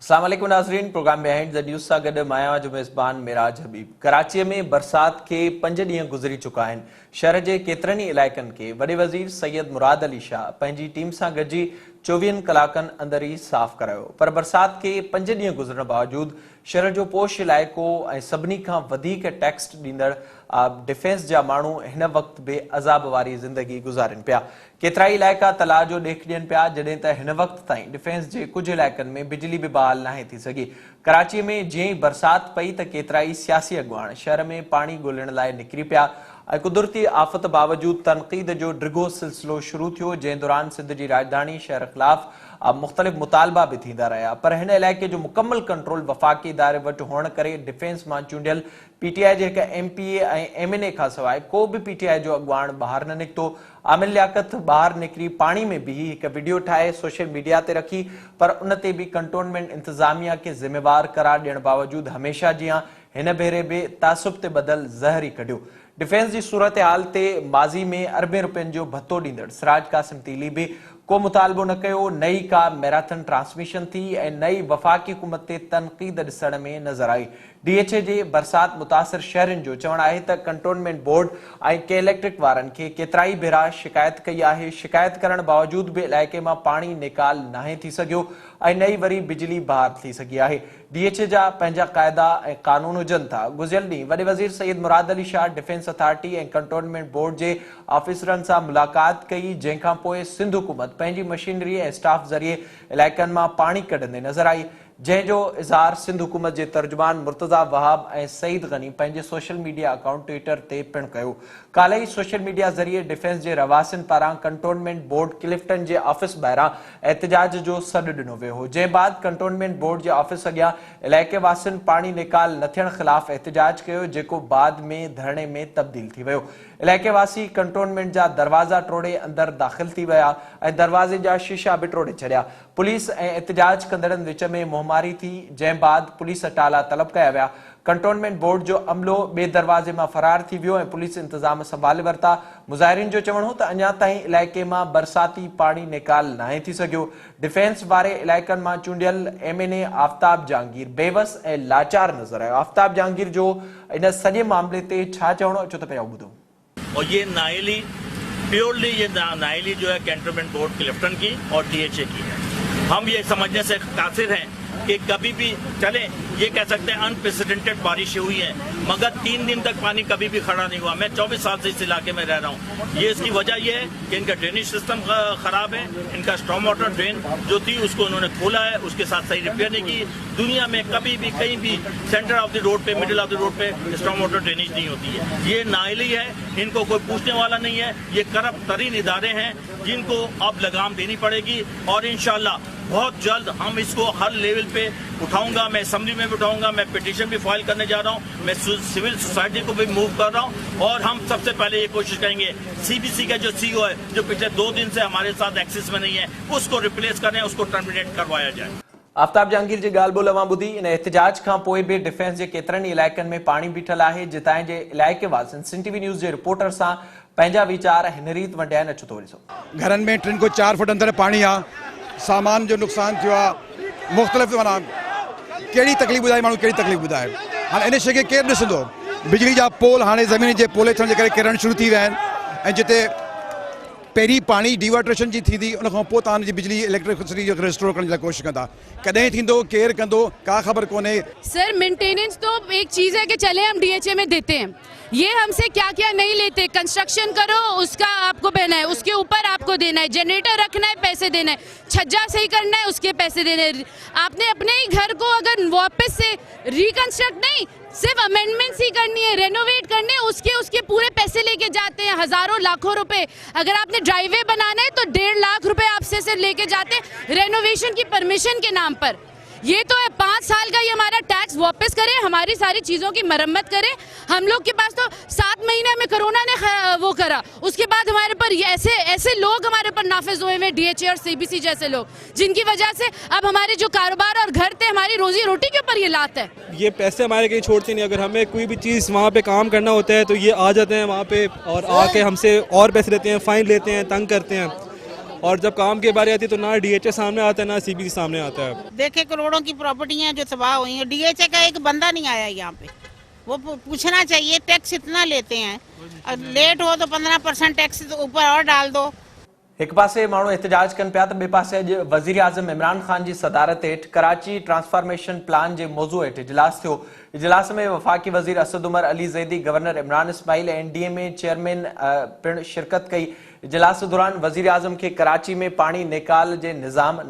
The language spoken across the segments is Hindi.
अस्सलाम वालेकुम नाज़रीन, प्रोग्राम बिहाइंड द न्यूज़ सां गॾु मां जो मेज़बान मिराज हबीब। कराची में बरसात के 5 ॾींहं गुज़री चुका आहिनि। शहर जे केतिरनि ई इलाइक़नि खे वॾे वज़ीर सैयद मुराद अली शाह पंहिंजी टीम सां गॾिजी 24 कलाकनि अंदर ई साफ़ करायो, पर बरसात के 5 ॾींहं गुज़रण बावजूद शहर जो पोश इलाइक़ो ऐं सभिनी खां वधीक टैक्स ॾींदड़ डिफेंस जा माण्हू हिन वक़्त बे अज़ाब वारी ज़िंदगी गुज़ारनि पिया। केतिरा ई इलाइक़ा तलाउ जो ॾेख ॾियनि पिया, जॾहिं त हिन वक़्त ताईं डिफेंस जे कुझु इलाइक़नि में बिजली बि बहाल नाहे थी सघी। कराची में जीअं ई बरसात पई त केतिरा ई सियासी अॻुवाण शहर में पाणी ॻोल्हण लाइ निकिरी पिया ऐं कुदरती आफ़त बावजूद तनक़ीद जो डिघो सिलसिलो शुरू थियो, जंहिं दौरान सिंध जी राजधानी शहर ख़िलाफ़ मुख़्तलिफ़ मुतालबा भी थींदा रहिया, पर हिन इलाइक़े जो मुकम्मल कंट्रोल वफ़ाक़ी इदारे वटि हुअण करे डिफेंस मां चूंडियल पीटीआई जे हिक एमपीए ऐं एमएनए खां सवाइ को बि पीटीआई जो अॻुवाण ॿाहिरि न निकितो। आमिर लियाकत ॿाहिरि निकिरी पाणी में बीही हिक वीडियो ठाहे सोशल मीडिया ते रखी, पर उन ते बि कंटोनमेंट इंतज़ामिया खे ज़िम्मेवार करार ॾियण बावजूद हमेशा जीअं हिन भेरे बि तासुब ते बदल ज़हर ई कढियो। डिफेंस जी सूरत हाल ते माज़ी में अरबें रुपयनि जो भत्तो ॾींदड़ सिराज कासिम तीली बि को मुतालबो न कयो। नई का मैराथन ट्रांसमिशन थी ऐं नई वफ़ाक़ी हुकूमत ते तनक़ीद ॾिसण में नज़र आई। डीएचए जे बरसात मुतासिर शहरनि जो चवणु आहे त कंटोनमेंट बोर्ड ऐं के इलेक्ट्रिक वारनि खे केतिरा ई भेरा शिकायत कई आहे। शिकायत करण बावजूद बि इलाइक़े मां पाणी निकाल नाहे थी सघियो ऐं नई वरी बिजली बहाल थी सघी आहे। डीएचए जा पंहिंजा क़ाइदा ऐं कानून हुजनि था। गुज़िरियल ॾींहुं वॾे वज़ीर सैयद मुराद अली शाह डिफेंस अथॉरिटी ऐं कंटोनमेंट बोर्ड जे ऑफिसरनि सां मुलाक़ात कई, जंहिंखां पोइ सिंध हुकूमत पंहिंजी मशीनरी ऐं स्टाफ ज़रिए इलाइक़नि मां पाणी कढंदे नज़र आई, जंहिंजो इज़हार सिंध हुकूमत जे तर्जुमान मुर्तज़ा वहाब ऐं सईद गनी पंहिंजे सोशल मीडिया अकाउंट ट्विटर ते पिणु कयो। काल्ह ई सोशल मीडिया ज़रिए डिफेंस जे रवासिन पारां कंटोनमेंट बोर्ड क्लिफ्टन जे ऑफिस ॿाहिरां एहतजाज जो सॾु ॾिनो वियो हो, जंहिं बाद कंटोनमेंट बोर्ड जे ऑफिस अॻियां इलाइक़े वासियुनि पाणी निकाल न थियण ख़िलाफ़ एहतजाज कयो, जेको बाद में धरणे में तब्दील थी वियो। इलाइक़े वासी कंटोनमेंट जा दरवाज़ा टोड़े अंदर दाख़िल थी विया ऐं दरवाज़े जा शीशा बि टोड़े छॾिया। पुलिस ऐं एहतजाज कंदड़नि विच में मुहमारी थी, जंहिं बाद पुलिस टाला तलब कया विया। कंटोनमेंट बोर्ड जो अमलो ॿिए दरवाज़े मां फरार थी वियो ऐं पुलिस इंतज़ाम संभाले वरिता। मुज़ाहिरीन जो चवणु हो त अञा ताईं इलाइक़े मां बरसाती पाणी निकाल नाहे थी सघियो। डिफेंस वारे इलाइक़नि मां चूंडियल एमएनए आफ्ताब जहांगीर बेवस ऐं लाचार नज़र आयो। आफ्ताब जहांगीर जो इन सॼे मामले ते छा चवणो अचो त पिया ॿुधो। और ये नाइली प्योरली ये नाइली जो है कंटोनमेंट बोर्ड क्लिफ्टन की और डीएचए की है। हम ये समझने से कासिर हैं कि कभी भी चले, ये कह सकते हैं अनप्रेसिडेंटेड बारिशें हुई हैं, मगर 3 दिन तक पानी कभी भी खड़ा नहीं हुआ। मैं 24 साल से इस इलाके में रह रहा हूँ। ये इसकी वजह यह है कि इनका ड्रेनेज सिस्टम खराब है। इनका स्टॉर्म वाटर ड्रेन जो थी उसको उन्होंने खोला है, उसके साथ सही रिपेयर नहीं की। दुनिया में कभी भी कहीं भी सेंटर ऑफ द रोड पे, मिडिल ऑफ द रोड पे स्टॉर्म वाटर ड्रेनेज नहीं होती है। ये नाइली है, इनको कोई पूछने वाला नहीं है। ये करप्ट तरीन इदारे हैं जिनको अब लगाम देनी पड़ेगी और इंशाल्लाह बहुत जल्द हम इसको हर लेवल पे उठाऊंगा। मैं असेंबली में भी उठाऊंगा, मैं पिटीशन भी फाइल करने जा रहा हूं, मैं सिविल सोसाइटी को भी मूव कर रहा हूं और हम सबसे पहले ये कोशिश करेंगे सीबीसी का जो सीईओ है, जो पिछले 2 दिन से हमारे साथ एक्सेस में नहीं है, उसको रिप्लेस करें, उसको टर्मिनेट करवाया जाए। आफ्ताब जहांगीर जी ॻाल्हि ॿोल अवां ॿुधी। इन एहतजाज खां पोइ बि डिफेंस जे केतिरनि ई इलाइक़नि में पाणी बीठल आहे। जितां जे इलाइक़े वासियुनि सिंध टीवी न्यूज़ जे रिपोर्टर सां पंहिंजा वीचार हिन रीत वंडिया आहिनि, अचो थो ॾिसो। घरनि में 3 खां 4 फुट अंदर पाणी आहे, सामान जो नुक़सान थियो आहे, मुख़्तलिफ़ माना कहिड़ी तकलीफ़ ॿुधाए माण्हू कहिड़ी तकलीफ़ ॿुधाए। हाणे इन शइ खे केरु ॾिसंदो। बिजली जा पोल हाणे ज़मीन जे पोले थियण जे करे किरण शुरू थी विया आहिनि ऐं जिते पहिरीं पाणी डिवाटरेशन जी थींदी उन खां पोइ तव्हां जी बिजली इलेक्ट्रिसिटी जो रिस्टोर करण जी लाइ कोशिशि कंदा। कॾहिं थींदो, केरु कंदो, का ख़बर कोन्हे। सर मेंटेनेंस तो एक चीज़ है कि चले हम डीएचए में देते हैं, ये हमसे क्या क्या नहीं लेते। कंस्ट्रक्शन करो उसका आपको बहना है, उसके ऊपर आपको देना है, जनरेटर रखना है पैसे देना है, छज्जा सही करना है उसके पैसे देने हैं। आपने अपने ही घर को अगर वापस से रिकंस्ट्रक्ट नहीं, सिर्फ अमेंडमेंट्स ही करनी है, रेनोवेट करने है, उसके पूरे पैसे लेके जाते हैं, हजारों लाखों रुपए। अगर आपने ड्राइवे बनाना है तो 1.5 लाख रुपए आपसे से लेके जाते हैं रेनोवेशन की परमिशन के नाम पर। ये तो है 5 साल का ये हमारा टैक्स वापस करें, हमारी सारी चीज़ों की मरम्मत करें। हम लोग के पास तो 7 महीने में कोरोना ने वो करा, उसके बाद हमारे पर ऐसे लोग हमारे पर नाफिज हुए हैं, डीएचए और सीबीसी जैसे लोग, जिनकी वजह से अब हमारे जो कारोबार और घर थे, हमारी रोजी रोटी के ऊपर ये लात है। ये पैसे हमारे कहीं छोड़ते नहीं। अगर हमें कोई भी चीज़ वहाँ पे काम करना होता है तो ये आ जाते हैं वहाँ पे और आके हमसे और पैसे लेते हैं, फ़ाइन लेते हैं, तंग करते हैं। और जब काम की बारी आती है तो ना DHA सामने आता है ना CBC सामने आता है। देखे करोड़ों की प्रॉपर्टियां जो तबाह हुई हैं, DHA का एक बंदा नहीं आया यहाँ पे। वो पूछना चाहिए, टैक्स इतना लेते हैं, लेट हो तो 15% टैक्स ऊपर और डाल दो। एक पासे माण्हू एहतजाज कनि पिया त ॿिए पासे अॼु वज़ीर आज़म इमरान ख़ान जी सदारत हेठि कराची ट्रांसफॉर्मेशन प्लान जे मौज़ू हेठि इजलास थियो। इजलास में वफ़ाक़ी वज़ीर असद उमर अली ज़ैदी, गवर्नर इमरान इस्माइल ऐं NDMA चेयरमैन पिणु शिरकत कई। इजलास दौरान वज़ीर आज़म खे कराची में पाणी निकाल जे निज़ाम,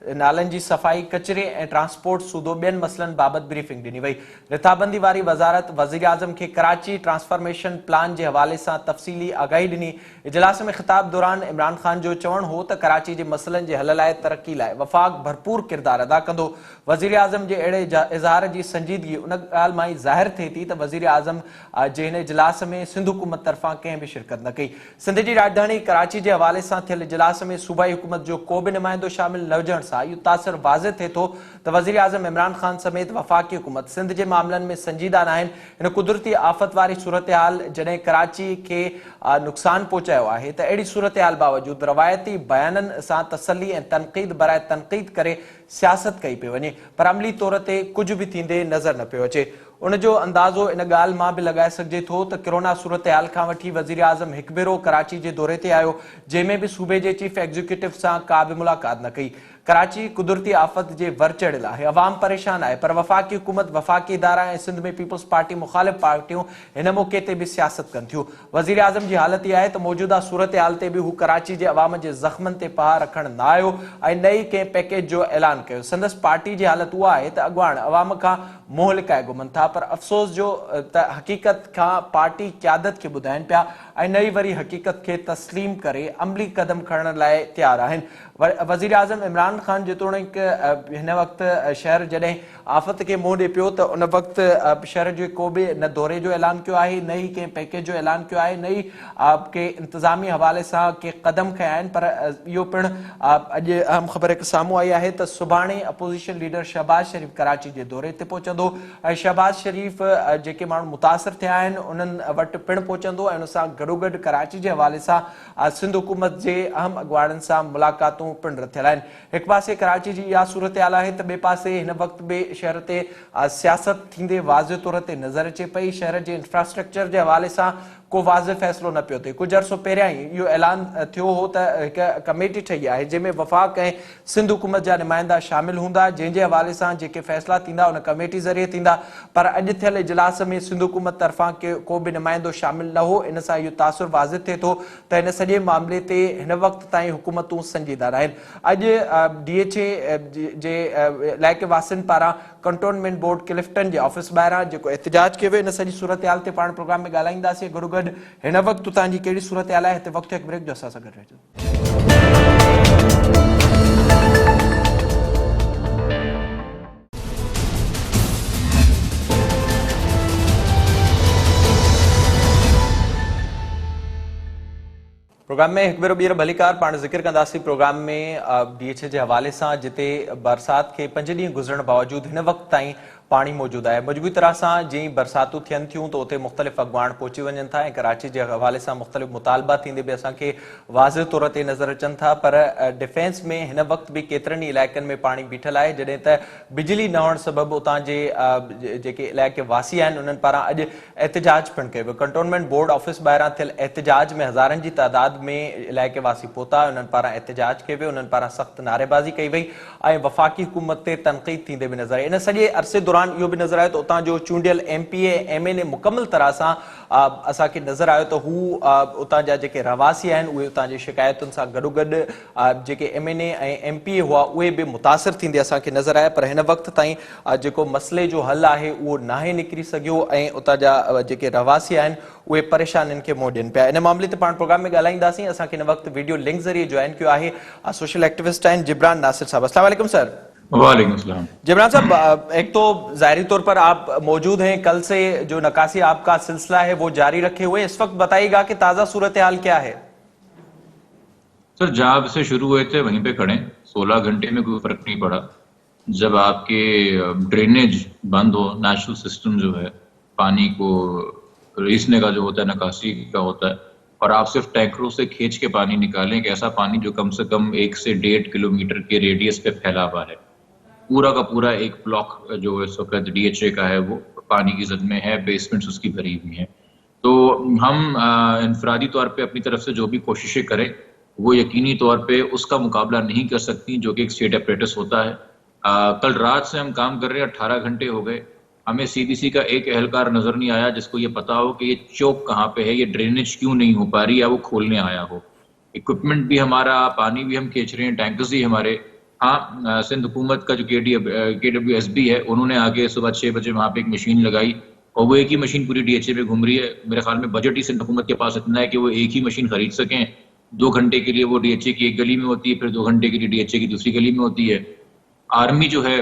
नालनि जी सफ़ाई, कचरे ऐं ट्रांसपोर्ट सूदो ॿियनि मसइलनि बाबति ब्रीफिंग ॾिनी वई। रिथाबंदी वारी वज़ारत वज़ीर आज़म खे कराची ट्रांसफॉर्मेशन प्लान जे हवाले सां तफ़सीली आगाही ॾिनी। इजलास में ख़िताब दौरान इमरान ख़ान जो चवणु हो त कराची जे मसइलनि जे हल लाइ तरक़ी लाइ वफ़ाक़ भरपूर किरदारु अदा कंदो। वज़ीर आज़म जे अहिड़े इज़हार जी संजीदगी उन ॻाल्हि मां ई ज़ाहिर थिए थी त वज़ीर आज़म जे हिन इजलास में सिंध हुकूमत तरफ़ां कंहिं बि शिरकत न कई। सिंध जी राजधानी कराची जे हवाले सां थियल इजलास में सूबाई हुकूमत जो को बि नुमाइंदो शामिल न हुजण सां इहो तासिर वाज़े थिए थो त वज़ीर आज़म इमरान ख़ान समेत वफ़ाक़ी हुकूमत सिंध जे मामलनि में संजीदा न आहिनि। हिन कुदरती आफ़त वारी सूरत हाल जॾहिं कराची खे नुक़सान पहुचायो आहे त अहिड़ी सूरत हाल बावजूदि रवायती बयाननि सां तसली ऐं तनक़ीद बराए तनक़ीद करे सियासत कई पई वञे, पर अमली तौर ते कुझु बि थींदे नज़र न पियो अचे। उनजो अंदाज़ो इन ॻाल्हि मां बि लॻाए सघिजे थो त कोरोना सूरत हाल खां वठी वज़ीर आज़म हिकु भेरो कराची जे दौरे ते आयो, जंहिंमें बि सूबे जे चीफ एग्जीक्यूटिव सां का बि मुलाक़ात न कई। कराची कुदरती आफ़त जे वर चढ़ियल आहे, अवाम परेशान आहे, पर वफ़ाक़ी हुकूमत, वफ़ाक़ी इदारा ऐं सिंध में पीपल्स पार्टी मुख़ालिफ़ पार्टियूं हिन मौक़े ते बि सियासत कनि थियूं। वज़ीर आज़म जी हालत इहा आहे त मौजूदा सूरत हाल ते बि हू कराची जे अवाम जे ज़ख़्मनि ते पहाड़ रखणु न आयो ऐं न ई कंहिं पैकेज जो ऐलान कयो। संदसि पार्टी जी हालत उहा आहे त अॻुवाण अवाम खां मुंहुं लिकाए घुमनि था, पर अफ़सोस जो त हक़ीक़त खां पार्टी क़यादत खे ॿुधाइनि पिया ऐं न ई वरी हक़ीक़त खे तस्लीम करे अमली क़दम खणण लाइ तयारु आहिनि। वज़ीर आज़म इमरान ख़ान जेतोणीकि हिन वक़्तु शहर जॾहिं आफ़त खे मुंहुं ॾिए पियो त उन वक़्तु शहर जो को बि न दौरे जो ऐलान कयो आहे, न ई कंहिं पैकेज जो ऐलान कयो आहे, न ई कंहिं इंतिज़ामी हवाले सां कंहिं क़दम खयां आहिनि। पर इहो पिणु अॼु अहम ख़बर हिकु साम्हूं आई आहे त सुभाणे अपोज़िशन लीडर शहबाज़ शरीफ़ कराची जे दौरे ते पहुचंदो ऐं शहबाज़ शरीफ़ जेके माण्हू मुतासिर थिया आहिनि उन्हनि वटि पिणु पहुचंदो ऐं उन सां गॾोगॾु कराची जे हवाले सां सिंध हुकूमत जे अहम अॻुवाणनि सां मुलाक़ातूं पिणु रथियल आहिनि। हिकु पासे कराची जी इहा सूरत हाल आहे त ॿिए पासे हिन वक़्तु बि शहर ते सियासत थींदे वाज़े तौर ते नज़र अचे पई। शहर जे इंफ्रास्ट्रक्चर जे हवाले सां को वाज़े फ़ैसिलो न पियो थिए। कुझु अर्सो पहिरियां ई इहो ऐलान थियो हो त हिकु कमेटी ठही आहे जंहिंमें वफ़ाक़ ऐं सिंध हुकूमत जा नुमाइंदा शामिल हूंदा, जंहिंजे हवाले सां जेके फ़ैसिला थींदा उन कमेटी ज़रिए थींदा, पर अॼु थियल इजलास में सिंध हुकूमत तरफ़ां को बि नुमाइंदो शामिल न हो। इन सां इहो तासुर वाज़े थिए थो त हिन सॼे मामले ते हिन वक़्तु ताईं हुकूमतूं संजीदा न आहिनि। अॼु DHA जे इलाइक़े वासियुनि पारां कंटोनमेंट बोर्ड क्लिफ्टन जे ऑफिस ॿाहिरां जेको एहतजाज कयो वियो, इन सॼी सूरत हाल ते पाण प्रोग्राम में ॻाल्हाईंदासीं। गॾोगॾु हिन वक़्तु तव्हांजी कहिड़ी सूरत हाल आहे, हिते वक़्तु हिकु ब्रेक जो असां सां गॾु रहिजो। प्रोग्राम में हिकु भेरो ॿीहर भलीकार पाण ज़िक्र कंदासीं। प्रोग्राम में DHA जे हवाले सां जिते बरसाति खे 5 ॾींहं गुज़रण बावजूदि हिन वक़्तु ताईं पाणी मौजूदु आहे। मजबूरी तरह सां जीअं बरसातूं थियनि थियूं त उते मुख़्तलिफ़ अॻुवाण पहुची वञनि था ऐं कराची जे हवाले सां मुख़्तलिफ़ मुतालबा थींदे बि असांखे वाज़े तौर ते नज़र अचनि था, पर डिफेंस में हिन वक़्तु बि केतिरनि ई इलाइक़नि में पाणी बीठल आहे, जॾहिं त बिजली न हुअण सबबि उतां जे जेके इलाइक़े वासी आहिनि उन्हनि पारां अॼु एहतजाज पिणु कयो वियो। कंटोनमेंट बोर्ड ऑफिस ॿाहिरां थियल एहतजाज में हज़ारनि जी तादाद में इलाइक़े वासी पहुता, उन्हनि पारां एहतजाज कयो वियो, उन्हनि पारां सख़्तु नारेबाज़ी कई वई ऐं वफ़ाक़ी हुकूमत ते तनक़ीद थींदे बि नज़र आई। इन सॼे अरसे दौरान इहो बि नज़र आयो त उतां जो चूंडियल MP ऐं MNA मुकमल तरह सां असांखे नज़र आयो त हू उतां जा जेके रवासी आहिनि उहे उतां जी शिकायतुनि सां गॾोगॾु जेके MNA ऐं MP हुआ उहे बि मुतासिर थींदे असांखे नज़र आया, पर हिन वक़्तु ताईं जेको मसइले जो हल आहे उहो नाहे निकिरी सघियो ऐं उतां जा जेके रवासी आहिनि उहे परेशानियुनि खे मुंहुं ॾियनि पिया। इन मामले ते पाण प्रोग्राम में ॻाल्हाईंदासीं। असांखे हिन वक़्तु वीडियो लिंक ज़रिए जॉइन कयो आहे सोशल एक्टिविस्ट आहिनि जिब्रान नासिर साहब। अस्सलाम वालेकुम सर। वालेकुम सलाम। जिब्रान साहब, एक तो ज़ाहिरी तौर पर आप मौजूद हैं, कल से जो नकासी आपका सिलसिला है वो जारी रखे हुए, इस वक्त बताइएगा कि ताज़ा सूरत हाल क्या है? सर जहाँ से शुरू हुए थे वहीं पे खड़े, 16 घंटे में कोई फर्क नहीं पड़ा। जब आपके ड्रेनेज बंद हो, नेचुरल सिस्टम जो है पानी को रिसने का जो होता है, निकासी का होता है, और आप सिर्फ टैंकरों से खींच के पानी निकालें, एक ऐसा पानी जो कम से कम 1 से 1.5 किलोमीटर के रेडियस पे फैला हुआ है, पूरा का पूरा एक ब्लॉक जो इस वक्त डीएचए का है वो पानी की जद में है, बेसमेंट्स उसकी भरी हुई हैं। तो हम इनफरादी तौर पे अपनी तरफ से जो भी कोशिशें करें वो यकीनी तौर पे उसका मुकाबला नहीं कर सकती जो कि एक स्टेट अपरेटस होता है। कल रात से हम काम कर रहे हैं, 18 घंटे हो गए, हमें सीबीसी का एक एहलकार नजर नहीं आया जिसको ये पता हो कि ये चौक कहाँ पे है, ये ड्रेनेज क्यों नहीं हो पा रही या वो खोलने आया हो। इक्विपमेंट भी हमारा, पानी भी हम खींच रहे हैं, टैंकर्स भी हमारे। हाँ, सिंध हुकूमत का जो KWSB है उन्होंने आगे सुबह 6 बजे वहाँ पे एक मशीन लगाई और वो एक ही मशीन पूरी डीएचए में घूम रही है। मेरे ख्याल में बजट ही सिंध हुकूमत के पास इतना है कि वो एक ही मशीन खरीद सकें। 2 घंटे के लिए वो डीएचए की एक गली में होती है, फिर 2 घंटे के लिए डीएचए की दूसरी गली में होती है। आर्मी जो है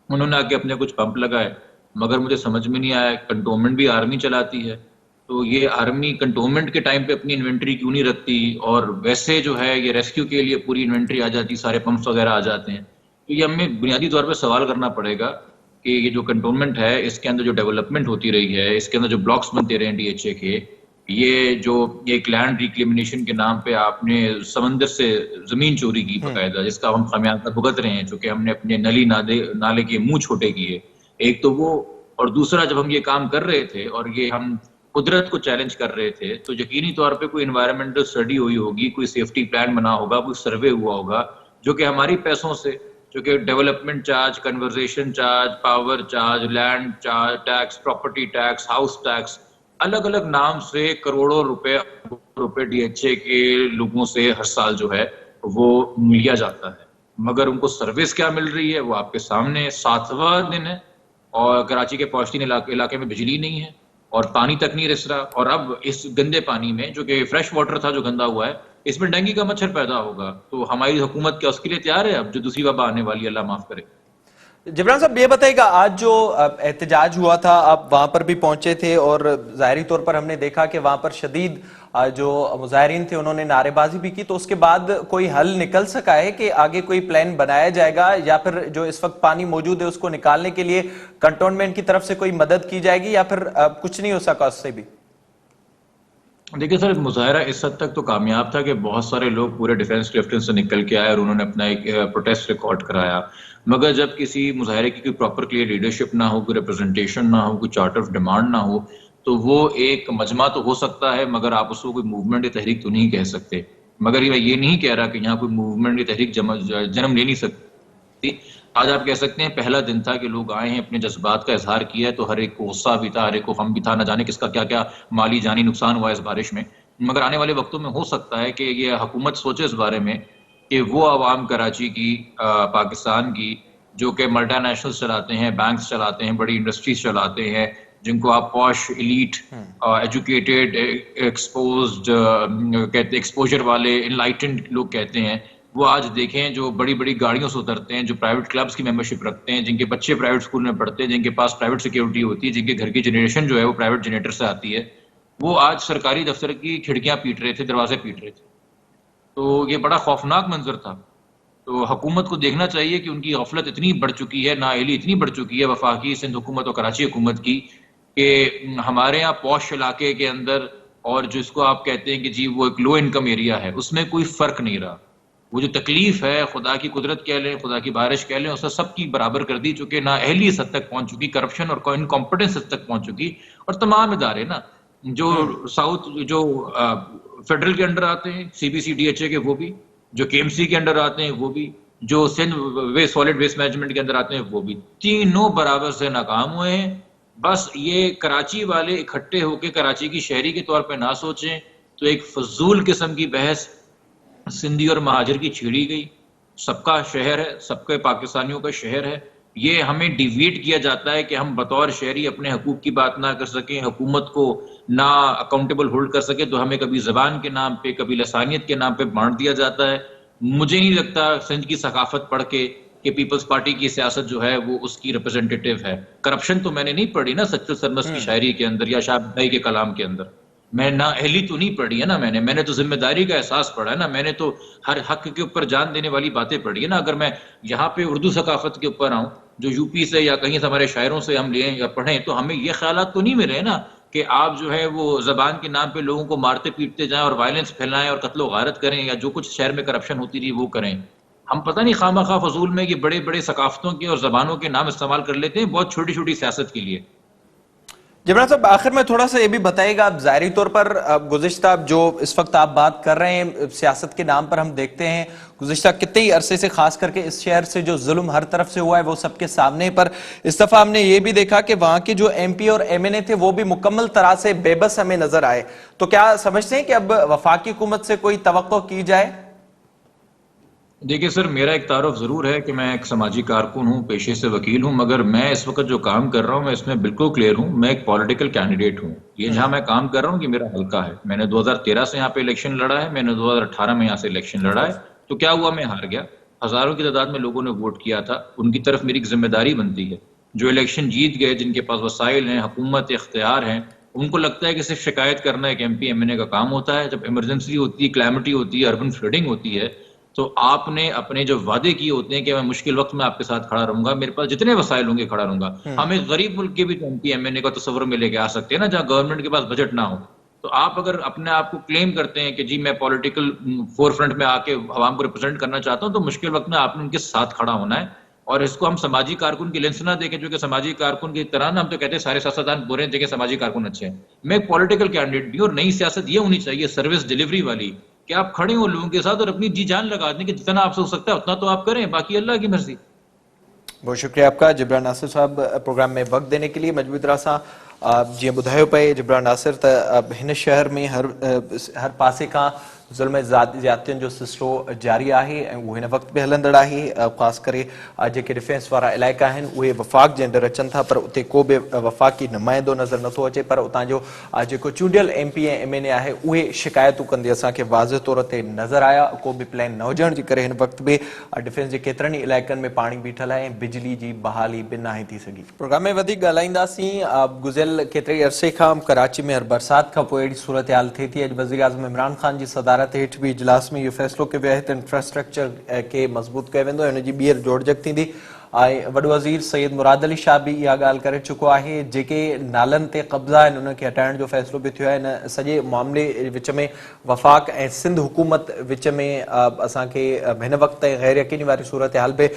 उन्होंने आके अपने कुछ पंप लगाए, मगर मुझे समझ में नहीं आया, कंटोनमेंट भी आर्मी चलाती है, तो ये आर्मी कंटोनमेंट के टाइम पे अपनी इन्वेंट्री क्यों नहीं रखती, और वैसे जो है ये रेस्क्यू के लिए पूरी इन्वेंट्री आ जाती, सारे पंप्स वगैरह आ जाते हैं। तो ये हमें बुनियादी तौर पे सवाल करना पड़ेगा कि ये जो कंटोनमेंट है इसके अंदर जो डेवलपमेंट होती रही है, इसके अंदर जो ब्लॉक्स बनते रहे हैं डीएचए के, ये जो एक लैंड रिक्लेमिनेशन के नाम पे आपने समंदर से जमीन चोरी की बकायदा, जिसका हम खमियाजा भुगत रहे हैं, चूंकि हमने अपने नली नाले के मुंह छोटे किए, एक तो वो, और दूसरा जब हम ये काम कर रहे थे और ये हम कुदरत को चैलेंज कर रहे थे तो यकीनी तौर पे कोई एनवायरमेंटल स्टडी हुई होगी, कोई सेफ्टी प्लान बना होगा, कोई सर्वे हुआ होगा, जो कि हमारी पैसों से, जो कि development charge, conversation charge, power charge, land charge, tax, property tax, house tax, अलग अलग नाम से करोड़ों रुपए डीएचए के लोगों से हर साल जो है वो लिया जाता है, मगर उनको सर्विस क्या मिल रही है वो आपके सामने। 7वां दिन है और कराची के पौश्तीन इलाके में बिजली नहीं है और पानी तक नहीं रिस रहा, और अब इस गंदे पानी में, जो कि फ्रेश वाटर था जो गंदा हुआ है, इसमें डेंगू का मच्छर पैदा होगा। तो हमारी हुकूमत क्या उसके लिए तैयार है अब जो दूसरी वबा आने वाली है, अल्लाह माफ करे। जिब्रान साहब ये बताइएगा, आज जो एहतजाज हुआ था आप वहां पर भी पहुंचे थे और जाहिरी तौर पर हमने देखा कि वहां पर शदीद जो मुजाहिरीन थे उन्होंने नारेबाजी भी की, तो उसके बाद कोई हल निकल सका है कि आगे कोई प्लान बनाया जाएगा या फिर जो इस वक्त पानी मौजूद है उसको निकालने के लिए कंटोनमेंट की तरफ से कोई मदद की जाएगी या फिर कुछ नहीं हो सका उससे भी? देखिए सर, मुजाहरा इस हद तक तो कामयाब था कि बहुत सारे लोग पूरे डिफेंस क्लिफ्टन से निकल के आए और उन्होंने अपना एक प्रोटेस्ट रिकॉर्ड कराया, मगर जब किसी मुजाहरे की कोई प्रॉपर क्लियर लीडरशिप ना हो, कोई रिप्रेजेंटेशन ना हो, कोई चार्टर ऑफ डिमांड ना हो, तो वो एक मजमा तो हो सकता है मगर आप उसको कोई मूवमेंट या तहरीक तो नहीं कह सकते। मगर ये नहीं कह रहा कि यहाँ कोई मूवमेंट या तहरीक जन्म ले नहीं सकती। आज आप कह सकते हैं पहला दिन था कि लोग आए हैं, अपने जज्बात का इजहार किया है, तो हर एक को गुस्सा भी था, हर एक को गम भी था, न जाने किसका क्या क्या माली जानी नुकसान हुआ इस बारिश में। मगर आने वाले वक्तों में हो सकता है कि ये हुकूमत सोचे इस बारे में कि वो आवाम कराची की, पाकिस्तान की, जो कि मल्टीनेशनल चलाते हैं, बैंक्स चलाते हैं, बड़ी इंडस्ट्रीज चलाते हैं, जिनको आप पॉश, एलीट, एजुकेटेड, एक्सपोजर वाले, इनलाइटेंड लोग कहते हैं, वो आज देखें जो बड़ी बड़ी गाड़ियों से उतरते हैं, जो प्राइवेट क्लब्स की मेंबरशिप रखते हैं, जिनके बच्चे प्राइवेट स्कूल में पढ़ते हैं, जिनके पास प्राइवेट सिक्योरिटी होती है, जिनके घर की जनरेशन जो है वो प्राइवेट जनरेटर से आती है, वो आज सरकारी दफ्तर की खिड़कियां पीट रहे थे, दरवाजे पीट रहे थे। तो ये बड़ा खौफनाक मंजर था। तो हुकूमत को देखना चाहिए कि उनकी गफलत इतनी बढ़ चुकी है, नाअहली इतनी बढ़ चुकी है वफाकी सिंध हुकूमत और कराची हुकूमत की, कि हमारे यहाँ पॉश इलाके के अंदर और जिसको आप कहते हैं कि जी वो एक लो इनकम एरिया है, उसमें कोई फर्क नहीं रहा। वो जो तकलीफ है, खुदा की कुदरत कह लें, खुदा की बारिश कह लें, उसने सबकी बराबर कर दी, चूंकि नाअहली इस हद तक पहुंच चुकी, करप्शन और इनकॉम्पिटेंस इस तक पहुंच चुकी। और तमाम इदारे ना जो साउथ, जो फेडरल के अंडर आते हैं, सीबीसी डीएचए के, वो भी, जो केएमसी के अंडर आते हैं वो भी, जो सिंध सॉलिड वेस्ट मैनेजमेंट के अंदर आते हैं वो भी, तीनों बराबर से नाकाम हुए हैं। बस ये कराची वाले इकट्ठे होकर कराची की शहरी के तौर पे ना सोचें तो एक फजूल किस्म की बहस सिंधी और महाजिर की छेड़ी गई। सबका शहर है, सबके पाकिस्तानियों का शहर है, ये हमें डिवीट किया जाता है कि हम बतौर शहरी अपने हकूक की बात ना कर सकें, हुकूमत को ना अकाउंटेबल होल्ड कर सके, तो हमें कभी जबान के नाम पे, कभी लसानियत के नाम पे बांट दिया जाता है। मुझे नहीं लगता सिंध की सकाफत पढ़ के कि पीपल्स पार्टी की सियासत जो है वो उसकी रिप्रेजेंटेटिव है। करप्शन तो मैंने नहीं पढ़ी ना सच्चो सरमस की शायरी के अंदर या शाह के कलाम के अंदर, मैं ना अहली तो नहीं पढ़ी है ना, मैंने तो जिम्मेदारी का एहसास पढ़ा है ना, मैंने तो हर हक के ऊपर जान देने वाली बातें पढ़ी है ना। अगर मैं यहाँ पे उर्दू सकाफत के ऊपर आऊँ जो यूपी से या कहीं से हमारे शायरों से हम लें या पढ़ें, तो हमें ये ख्यालात तो नहीं मिले ना कि आप जो है वो जबान के नाम पे लोगों को मारते पीटते जाएं और वायलेंस फैलाएं और कत्लो गारत करें, या जो कुछ शहर में करप्शन होती रही वो करें। हम पता नहीं खामा खा फजूल में ये बड़े बड़े सकाफतों के और जबानों के नाम इस्तेमाल कर लेते हैं बहुत छोटी छोटी सियासत के लिए। जिब्रान साहब, आखिर में थोड़ा सा ये भी बताइएगा, आप ज़ाहिरी तौर पर गुज़िश्ता जो इस वक्त आप बात कर रहे हैं सियासत के नाम पर, हम देखते हैं गुज़िश्ता कितने ही अरसे से खास करके इस शहर से जो जुल्म हर तरफ से हुआ है वो सबके सामने, पर इस दफा हमने ये भी देखा कि वहां के जो MP और MNA थे वो भी मुकम्मल तरह से बेबस हमें नजर आए। तो क्या समझते हैं कि अब वफाकी हुकूमत से कोई तवक्को की जाए? देखिए सर, मेरा एक तारुफ ज़रूर है कि मैं एक समाजी कारकुन हूँ, पेशे से वकील हूँ, मगर मैं इस वक्त जो काम कर रहा हूँ मैं इसमें बिल्कुल क्लियर हूँ। मैं एक पॉलिटिकल कैंडिडेट हूँ। ये जहाँ मैं काम कर रहा हूँ ये मेरा हल्का है। मैंने 2013 से यहाँ पे इलेक्शन लड़ा है, मैंने 2018 में यहाँ से इलेक्शन लड़ा है। तो क्या हुआ, मैं हार गया। हजारों की तादाद में लोगों ने वोट किया था, उनकी तरफ मेरी एक जिम्मेदारी बनती है। जो इलेक्शन जीत गए, जिनके पास वसाइल हैं, हुकूमत इख्तियार हैं, उनको लगता है कि सिर्फ शिकायत करना एक MP MNA का काम होता है। जब इमरजेंसी होती है, क्लैमिटी होती है, अर्बन फ्लडिंग होती है, तो आपने अपने जो वादे किए होते हैं कि मैं मुश्किल वक्त में आपके साथ खड़ा रहूंगा, मेरे पास जितने वसाइल होंगे खड़ा रहूंगा। हम एक गरीब मुल्क के भी तो MP MNA का तस्वर में लेके आ सकते हैं ना, जहाँ गवर्नमेंट के पास बजट ना हो। तो आप अगर अपने आप को क्लेम करते हैं कि जी मैं पॉलिटिकल फोर फ्रंट में आके आवाम को रिप्रेजेंट करना चाहता हूँ, तो मुश्किल वक्त में आपने उनके साथ खड़ा होना है। और इसको हम समाजी कारकुन की लेंस ना देखें, जो कि समाजी कारकुन की तरह ना, हम तो कहते हैं सारे सियासतदान बुरे हैं, जगह समाजी कारकुन अच्छे हैं। मैं एक पॉलिटिकल कैंडिडेट भी हूं, और नई सियासत ये होनी चाहिए सर्विस डिलीवरी वाली, कि आप खड़े हो लोगों के साथ और अपनी जी जान लगा दें कि जितना आपसे हो सकता है उतना तो आप करें, बाकी अल्लाह की मर्जी। बहुत शुक्रिया आपका जिब्रान नासिर साहब प्रोग्राम में वक्त देने के लिए। मजबूती तरह सां जीअं ॿुधायो पए जिब्रान नासिर त हिन शहर में हर पासे का ज़ुल्म ज़्यादतियुनि जो सिलसिलो जारी आहे ऐं उहो हिन वक़्त बि हलंदड़ आहे। ख़ासि करे जेके डिफेंस वारा इलाइक़ा आहिनि उहे वफ़ाक़ जे अंदरि अचनि था, पर उते को बि वफ़ाक़ी नुमाइंदो नज़र नथो अचे। पर उतां जो जेको चूंडियल MP ऐं MNA आहे उहे शिकायतूं कंदे असांखे वाज़िह तौर ते नज़र आया। को बि प्लान न हुजण जे करे हिन वक़्त बि डिफेंस जे केतिरनि ई इलाइक़नि में पाणी बीठल आहे ऐं बिजली जी बहाली बि नाहे थी सघी। प्रोग्राम में वधीक ॻाल्हाईंदासीं। गुज़िरियल केतिरे ई अरसे खां कराची में हर बरसाति खां पोइ अहिड़ी सूरत हाल थिए थी। अॼु वज़ीर आज़म इमरान ख़ान जी सदारत हेठि बि इजलास में इहो फ़ैसिलो कयो वियो आहे त इंफ्रास्ट्रक्चर खे मज़बूत कयो वेंदो ऐं हुनजी ॿीहर जोड़जक थींदी। ऐं वॾो वज़ीर सैयद मुराद अली शाह बि इहा ॻाल्हि करे चुको आहे। जेके नालनि ते कब्ज़ा आहिनि उनखे हटाइण जो फ़ैसिलो बि थियो आहे। हिन सॼे मामले विच में वफ़ाक़ ऐं सिंध हुकूमत विच में असांखे हिन वक़्तु गैर यकीनी वारी सूरत हाल बि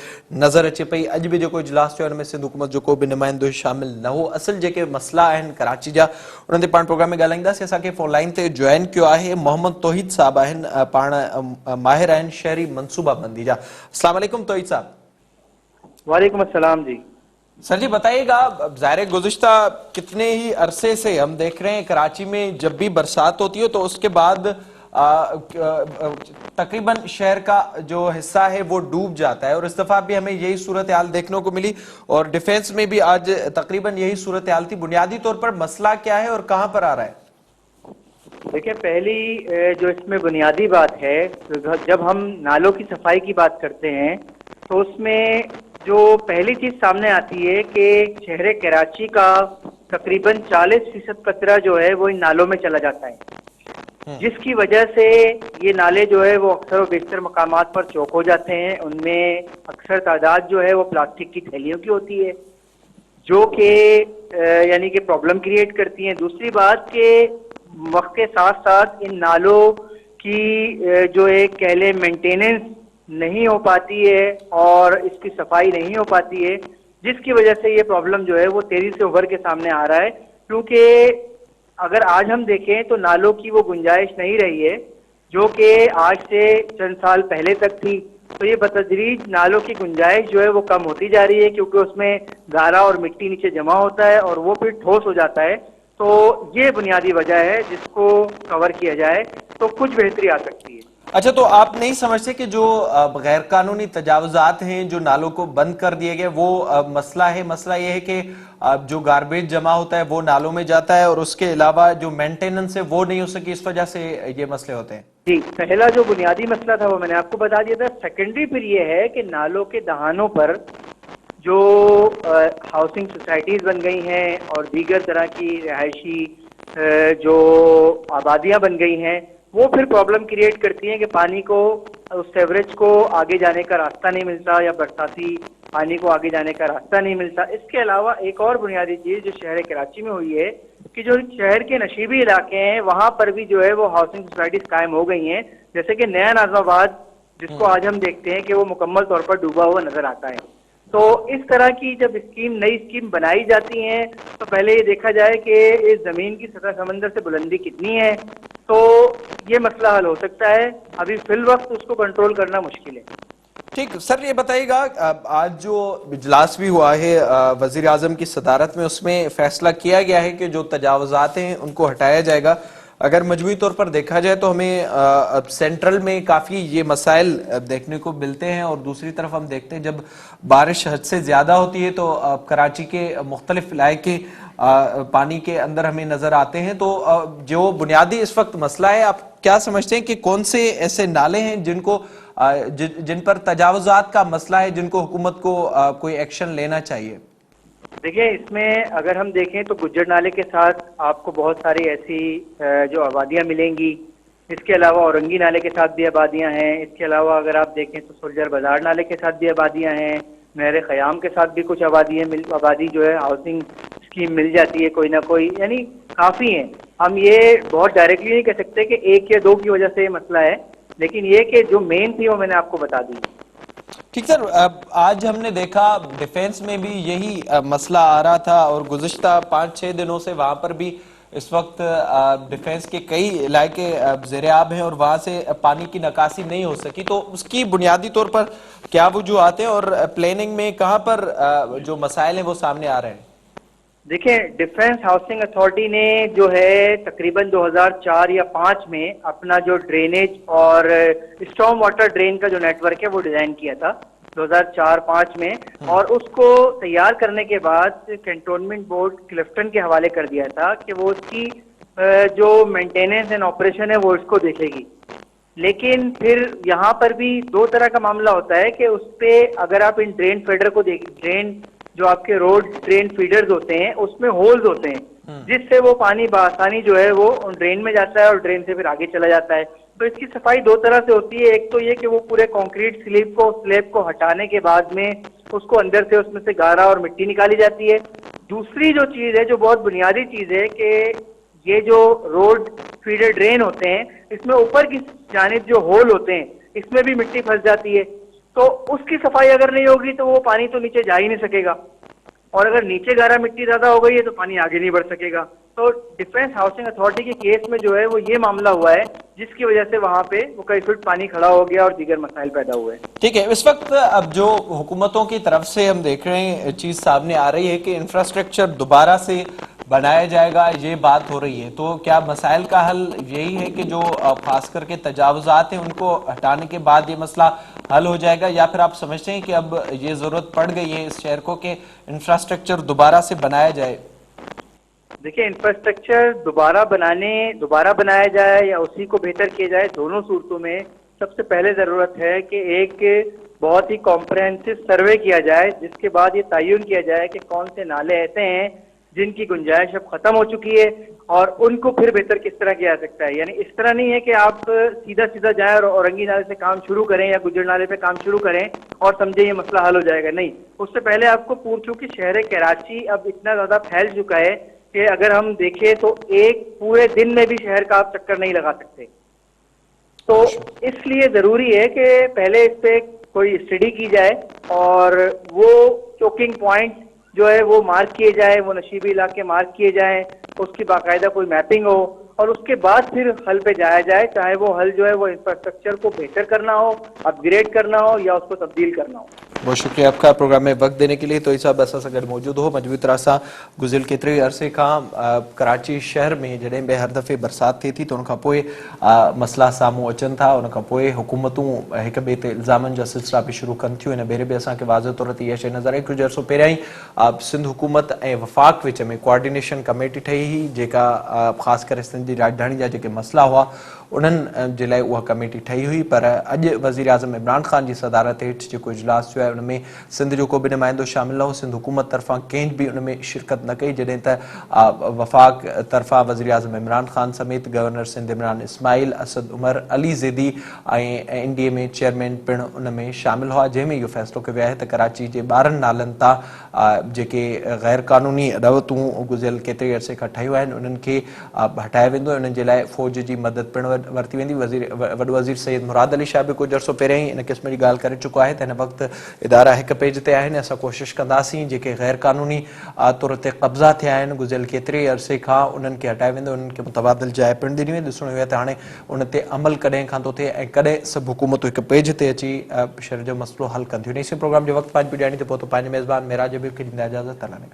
नज़र अचे पई। अॼु बि जेको इजलास थियो हुन में सिंध हुकूमत जो को बि नुमाइंदो शामिल न हो। असल जेके मसला आहिनि कराची जा उन्हनि ते पाण प्रोग्राम में ॻाल्हाईंदासीं। असांखे फ़ोन लाइन ते जॉइन कयो आहे मोहम्मद तौहीद साहब आहिनि, पाण माहिर आहिनि शहरी मनसूबाबंदी जा। अस्सलाम वालेकुम तौहीद साहब। वालेकुम अस्सलाम जी। सर जी बताइएगा, ज़ाहिर गुज़िश्ता कितने ही अरसे से हम देख रहे हैं कराची में जब भी बरसात होती है तो उसके बाद तकरीबन शहर का जो हिस्सा है वो डूब जाता है, और इस दफा भी हमें यही सूरत हाल देखने को मिली और डिफेंस में भी आज तकरीबन यही सूरत हाल थी। बुनियादी तौर पर मसला क्या है और कहां पर आ रहा है? देखिए, पहली जो इसमें बुनियादी बात है, तो जब हम नालों की सफाई की बात करते हैं तो उसमें जो पहली चीज सामने आती है कि शहर कराची का तकरीबन 40% कचरा जो है वो इन नालों में चला जाता है, जिसकी वजह से ये नाले जो है वो अक्सर व बेशतर मकामात पर चौक हो जाते हैं। उनमें अक्सर तादाद जो है वो प्लास्टिक की थैलियों की होती है, जो कि यानी कि प्रॉब्लम क्रिएट करती हैं। दूसरी बात कि वक्त के साथ साथ इन नालों की जो एक कह लें मेंटेनेंस नहीं हो पाती है और इसकी सफाई नहीं हो पाती है, जिसकी वजह से ये प्रॉब्लम जो है वो तेजी से उभर के सामने आ रहा है। क्योंकि अगर आज हम देखें तो नालों की वो गुंजाइश नहीं रही है जो कि आज से चंद साल पहले तक थी। तो ये बतदरीज नालों की गुंजाइश जो है वो कम होती जा रही है, क्योंकि उसमें गारा और मिट्टी नीचे जमा होता है और वो फिर ठोस हो जाता है। तो ये बुनियादी वजह है, जिसको कवर किया जाए तो कुछ बेहतरी आ सकती है। अच्छा, तो आप नहीं समझते कि जो गैर कानूनी तजावुजात हैं जो नालों को बंद कर दिए गए वो मसला है? मसला ये है कि जो गार्बेज जमा होता है वो नालों में जाता है और उसके अलावा जो मेंटेनेंस है वो नहीं हो सकी, इस वजह से ये मसले होते हैं। जी, पहला जो बुनियादी मसला था वो मैंने आपको बता दिया था। सेकेंडरी फिर ये है कि नालों के दहानों पर जो हाउसिंग सोसाइटीज बन गई हैं और दीगर तरह की रिहायशी जो आबादियां बन गई हैं, वो फिर प्रॉब्लम क्रिएट करती हैं कि पानी को, उस सेवरेज को आगे जाने का रास्ता नहीं मिलता, या बरसाती पानी को आगे जाने का रास्ता नहीं मिलता। इसके अलावा एक और बुनियादी चीज़ जो शहर कराची में हुई है कि जो शहर के नशीबी इलाके हैं वहां पर भी जो है वो हाउसिंग सोसाइटीज कायम हो गई हैं, जैसे कि नया नाज़िमाबाद, जिसको आज हम देखते हैं कि वो मुकम्मल तौर पर डूबा हुआ नजर आता है। तो इस तरह की जब नई स्कीम बनाई जाती है तो पहले ये देखा जाए कि इस जमीन की सतह समंदर से बुलंदी कितनी है, तो ये मसला हल हो सकता है। अभी फिल वक्त उसको कंट्रोल करना मुश्किल है। ठीक सर, ये बताइएगा आज जो इजलास भी हुआ है वजीर आजम की सदारत में, उसमें फैसला किया गया है कि जो तजावुजात हैं उनको हटाया जाएगा। अगर मजमूई तौर पर देखा जाए तो हमें सेंट्रल में काफ़ी ये मसाइल देखने को मिलते हैं, और दूसरी तरफ हम देखते हैं जब बारिश हद से ज़्यादा होती है तो कराची के मुख्तलिफ इलाके पानी के अंदर हमें नज़र आते हैं। तो जो बुनियादी इस वक्त मसला है, आप क्या समझते हैं कि कौन से ऐसे नाले हैं जिन पर तजावुजात का मसला है, जिनको हुकूमत को कोई एक्शन लेना चाहिए? देखिए, इसमें अगर हम देखें तो गुज्जर नाले के साथ आपको बहुत सारी ऐसी जो आबादियां मिलेंगी। इसके अलावा औरंगी नाले के साथ भी आबादियां हैं। इसके अलावा अगर आप देखें तो सुरजर बाजार नाले के साथ भी आबादियां हैं। नहर ख़याम के साथ भी कुछ आबादी जो है हाउसिंग स्कीम मिल जाती है कोई ना कोई, यानी काफ़ी हैं। हम ये बहुत डायरेक्टली नहीं कह सकते कि एक या दो की वजह से ये मसला है, लेकिन ये कि जो मेन थी वो मैंने आपको बता दी। ठीक सर, आज हमने देखा डिफेंस में भी यही मसला आ रहा था, और गुज़िश्ता 5-6 दिनों से वहां पर भी इस वक्त डिफेंस के कई इलाके ज़ेर-ए-आब हैं और वहां से पानी की निकासी नहीं हो सकी। तो उसकी बुनियादी तौर पर क्या वजूहात हैं, और प्लानिंग में कहां पर जो मसाइल हैं वो सामने आ रहे हैं? देखिए, डिफेंस हाउसिंग अथॉरिटी ने जो है तकरीबन 2004 या 5 में अपना जो ड्रेनेज और स्टॉर्म वाटर ड्रेन का जो नेटवर्क है वो डिजाइन किया था 2004-5 में, और उसको तैयार करने के बाद कैंटोनमेंट बोर्ड क्लिफ्टन के हवाले कर दिया था कि वो उसकी जो मेंटेनेंस एंड ऑपरेशन है वो इसको देखेगी। लेकिन फिर यहाँ पर भी दो तरह का मामला होता है कि उस पर अगर आप इन ड्रेन फीडर को ड्रेन जो आपके रोड ड्रेन फीडर्स होते हैं उसमें होल्स होते हैं, जिससे वो पानी बआसानी जो है वो ड्रेन में जाता है और ड्रेन से फिर आगे चला जाता है। तो इसकी सफाई दो तरह से होती है। एक तो ये कि वो पूरे कंक्रीट स्लैब को हटाने के बाद में उसको अंदर से उसमें से गारा और मिट्टी निकाली जाती है। दूसरी जो चीज़ है, जो बहुत बुनियादी चीज़ है, कि ये जो रोड फीडर ड्रेन होते हैं इसमें ऊपर की जानिब जो होल होते हैं इसमें भी मिट्टी फंस जाती है। तो उसकी सफाई अगर नहीं होगी तो वो पानी तो नीचे जा ही नहीं सकेगा, और अगर नीचे गारा मिट्टी ज्यादा हो गई है तो पानी आगे नहीं बढ़ सकेगा। तो डिफेंस हाउसिंग अथॉरिटी के केस में जो है वो ये मामला हुआ है, जिसकी वजह से वहां पे वो कई फुट पानी खड़ा हो गया और दीगर मसाइल पैदा हुए। ठीक है, इस वक्त अब जो हुकूमतों की तरफ से हम देख रहे हैं चीज सामने आ रही है कि इंफ्रास्ट्रक्चर दोबारा से बनाया जाएगा, ये बात हो रही है। तो क्या मसाइल का हल यही है कि जो खास करके तजावुजात हैं उनको हटाने के बाद ये मसला हल हो जाएगा, या फिर आप समझते हैं कि अब ये जरूरत पड़ गई है इस शहर को कि इंफ्रास्ट्रक्चर दोबारा से बनाया जाए? देखिए, इंफ्रास्ट्रक्चर दोबारा बनाया जाए या उसी को बेहतर किया जाए, दोनों सूरतों में सबसे पहले जरूरत है कि एक बहुत ही कॉम्प्रहेंसिव सर्वे किया जाए, जिसके बाद ये तयन किया जाए कि कौन से नाले ऐसे हैं जिनकी गुंजाइश अब खत्म हो चुकी है और उनको फिर बेहतर किस तरह किया जा सकता है। यानी इस तरह नहीं है कि आप सीधा जाएं और औरंगी नाले से काम शुरू करें या गुजर नाले पे काम शुरू करें और समझे ये मसला हल हो जाएगा। नहीं, उससे पहले आपको चूंकि शहर कराची अब इतना ज्यादा फैल चुका है कि अगर हम देखें तो एक पूरे दिन में भी शहर का आप चक्कर नहीं लगा सकते। तो इसलिए जरूरी है कि पहले इस पे कोई स्टडी की जाए और वो चोकिंग पॉइंट जो है वो मार्क किए जाए, वो नशीबी इलाके मार्क किए जाएं, उसकी बाकायदा कोई मैपिंग हो और उसके बाद फिर हल पे जाया जाए, चाहे वो हल जो है वो इंफ्रास्ट्रक्चर को बेहतर करना हो, अपग्रेड करना हो या उसको तब्दील करना हो। बहुत शुक्रिया आपका प्रोग्राम में वक्त देने के लिए। तो इस बस अगर मौजूद हो मजबूत तरह सां गुज़िरियल केतिरे अरसे खां कराची शहर में जॾहिं बि हर दफ़े बरसात थिए थी त उनखां पोइ मसला साम्हूं अचनि था, उनखां पोइ हुकूमतूं हिक ॿिए ते इल्ज़ामनि जा सिलसिला बि शुरू कनि थियूं। हिन भेरे बि असांखे वाज़ह तौर ते इहा शइ नज़र आई। कुझु अर्सो पहिरियां ई सिंध हुकूमत ऐं वफ़ाक़ विच में कोऑर्डिनेशन कमेटी ठही हुई, जेका ख़ासि करे सिंध जी राजधानी जा जेके मसला हुआ उन्हनि जे लाइ उहा कमेटी ठही हुई। पर अॼु वज़ीर आज़म इमरान ख़ान जी सदारत हेठि जेको इजलास थियो आहे उनमें सिंध जो को बि नुमाइंदो शामिल न हो। सिंध हुकूमत तरफ़ां कंहिं बि उनमें शिरकत न कई, जॾहिं त वफ़ाक़ तरफ़ां वज़ीर आज़म इमरान ख़ान समेत गवर्नर सिंध इमरान इस्माइल, असद उमर, अली ज़ैदी ऐं NDA में चेयरमैन पिणु उनमें शामिल हुआ, जंहिंमें इहो फ़ैसिलो कयो वियो आहे त कराची जे 12 नालनि तां जेके गैर कानूनी रवतूं गुज़िरियल केतिरे अरसे खां ठहियूं आहिनि उन्हनि खे हटाए वेंदो ऐं उन्हनि जे लाइ फ़ौज जी मदद पिणु वरिती वेंदी। वॾो वज़ीर सैयद मुराद अली शाह बि कुझु अर्सो पहिरियों ई इन क़िस्म जी ॻाल्हि करे चुको आहे त हिन वक़्तु इदारा हिक पेज ते आहिनि। असां कोशिशि कंदासीं जेके गैर कानूनी तौर ते कब्ज़ा थिया आहिनि गुज़िरियल केतिरे अरसे खां उन्हनि खे हटाए वेंदो, उन्हनि खे मुतबादिल जाइ पिणु ॾिनी वेंदी। ॾिसणो आहे त हाणे उन ते अमल कॾहिं खां थो थिए ऐं कॾहिं सभु हुकूमतूं हिक पेज ते अची शहर जो मसइलो हल कंदियूं। इसी प्रोग्राम जो वक़्तु पंहिंजी ॾियाणी ते पहुतो। पंहिंजे मेज़बान मेराज हबीब खे ॾींदा इजाज़त। अल्लाह ने